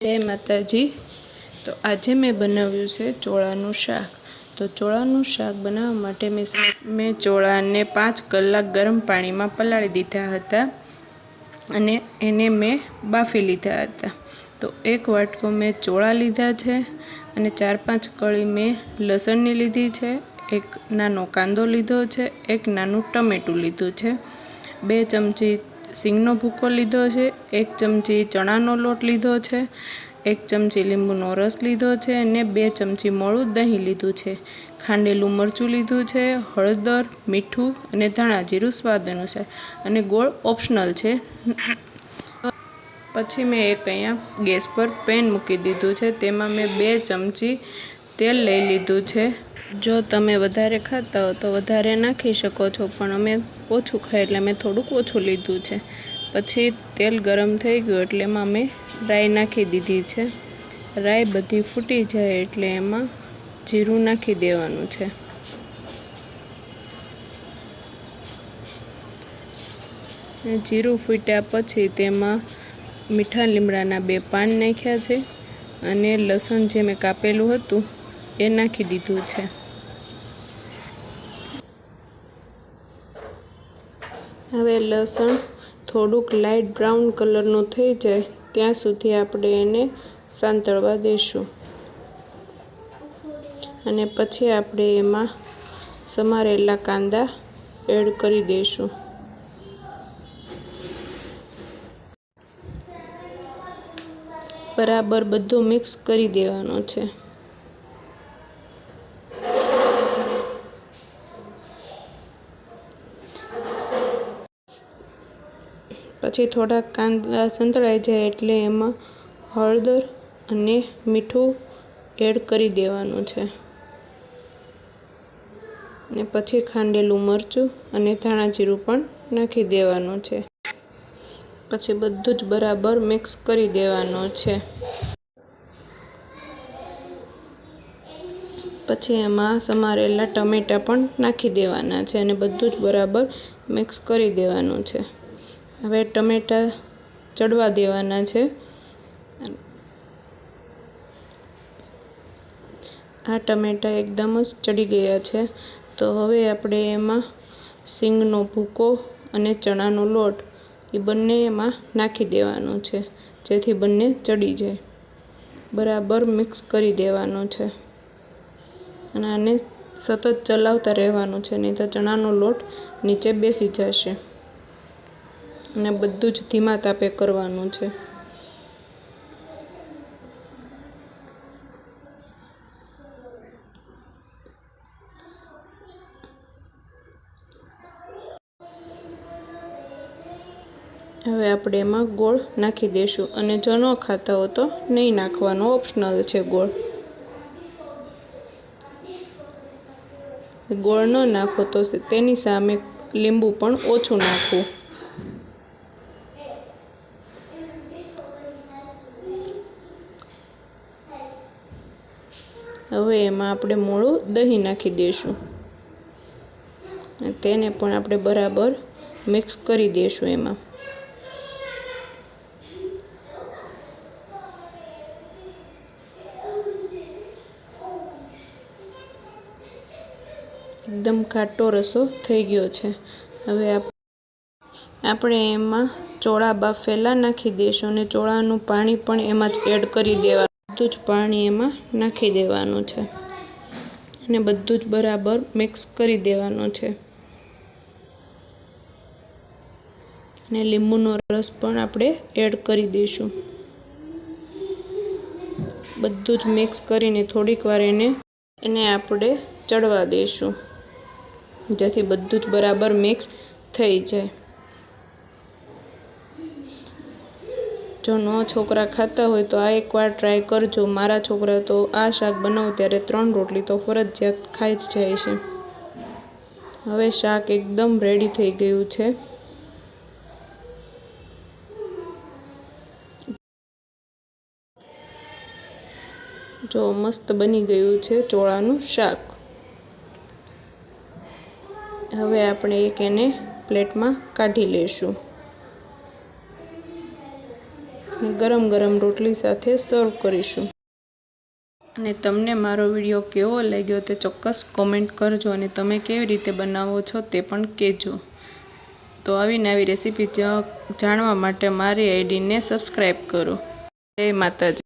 जय माताजी। तो आज मैं बनाव्યું છે ચોળાનું શાક। तो ચોળાનું શાક બનાવવા માટે મેં ચોળાને 5 કલાક ગરમ પાણીમાં પલાળી દીધા હતા અને એને મેં બાફી લીધા હતા। તો એક વાટકો મેં ચોળા લીધા છે અને 4-5 કળી મેં લસણની લીધી છે, એક નાનો કાંદો લીધો છે, એક નાનું ટમેટું લીધું છે, 2 ચમચી સિંગનો ભૂકો લીધો છે, 1 ચમચી ચણાનો લોટ લીધો છે, 1 ચમચી લીંબુનો રસ લીધો છે અને 2 ચમચી મોળું દહીં લીધું છે, ખાંડેલું મરચું લીધું છે, હળદર, મીઠું અને ધાણા જીરું સ્વાદ અનુસાર અને ગોળ ઓપ્શનલ છે। પછી મેં એક અહીંયા ગેસ પર પેન મૂકી દીધું છે, તેમાં મેં 2 ચમચી તેલ લઈ લીધું છે। જો તમે વધારે ખાતા હો તો વધારે નાખી શકો છો, પણ અમે ઓછું ખાય એટલે મેં થોડુંક ઓછું લીધું છે। પછી તેલ ગરમ થઈ ગયું એટલે એમાં મેં રાઈ નાખી દીધી છે। રાઈ બધી ફૂટી જાય એટલે એમાં જીરું નાખી દેવાનું છે। જીરું ફૂટ્યા પછી તેમાં મીઠા લીમડાના 2 પાન નાખ્યા છે અને લસણ જે મેં કાપેલું હતું એ નાખી દીધું છે। હવે લસણ થોડુંક લાઇટ બ્રાઉન કલરનું થઈ જાય ત્યાં સુધી આપણે એને સાંતળવા દઈશું અને પછી આપણે એમાં સમારેલા કાંદા એડ કરી દઈશું। બરાબર બધું મિક્સ કરી દેવાનું છે। પછી થોડા કાંદા સંતળાઈ જાય એટલે એમાં હળદર અને મીઠું એડ કરી દેવાનું છે અને પછી ખાંડેલું મરચું અને ધાણા જીરું પણ નાખી દેવાનું છે। પછી બધું જ બરાબર મિક્સ કરી દેવાનું છે। પછી એમાં સમારેલા ટમેટાં પણ નાખી દેવાના છે અને બધું જ બરાબર મિક્સ કરી દેવાનું છે। હવે ટમેટાં ચડવા દેવાના છે। આ ટમેટાં એકદમ જ ચડી ગયા છે। તો હવે આપણે એમાં સિંગનો ભૂકો અને ચણાનો લોટ એ બંને એમાં નાખી દેવાનું છે જેથી બંને ચડી જાય। બરાબર મિક્સ કરી દેવાનું છે અને આને સતત ચલાવતા રહેવાનું છે, નહીં તો ચણાનો લોટ નીચે બેસી જશે અને બધું જ ધીમા તાપે કરવાનું છે। હવે આપણે એમાં ગોળ નાખી દઈશું અને જો ન ખાતા હો તો નહીં નાખવાનો, ઓપ્શનલ છે ગોળ। ગોળ ન નાખો તો તેની સામે લીંબુ પણ ઓછું નાખવું। હવે એમાં આપણે મોળું દહીં નાખી દઈશું તેને પણ આપણે બરાબર મિક્સ કરી દઈશું। એમાં એકદમ ખાટો રસો થઈ ગયો છે। હવે આપણે એમાં ચોળા બાફેલા નાખી દઈશું અને ચોળાનું પાણી પણ એમાં જ એડ કરી દેવાનું। બધું જ પાણી એમાં નાખી દેવાનું છે અને બધું જ બરાબર મિક્સ કરી દેવાનું છે અને લીંબુનો રસ પણ આપણે એડ કરી દઈશું। બધું જ મિક્સ કરીને થોડીક વાર એને આપણે ચડવા દઈશું જેથી બધું જ બરાબર મિક્સ થઈ જાય। જો ન છોકરા ખાતા હોય તો આ એકવાર ટ્રાય કરજો। મારા છોકરા તો આ શાક બનાવું ત્યારે 3 રોટલી તો ફરજિયાત ખાઈ જ જાય છે। હવે શાક એકદમ રેડી થઈ ગયું છે। જો મસ્ત બની ગયું છે ચોળાનું શાક। હવે આપણે એને પ્લેટમાં કાઢી લઈશું। ને ગરમ ગરમ રોટલી સાથે સર્વ કરીશું। અને તમને મારો વિડીયો કેવો લાગ્યો તે ચોક્કસ કોમેન્ટ કરજો અને તમે કેવી રીતે બનાવો છો તે પણ કહેજો। તો આવી નવી રેસીપી જાણવા માટે મારી આઈડીને સબસ્ક્રાઈબ કરો। જય માતાજી।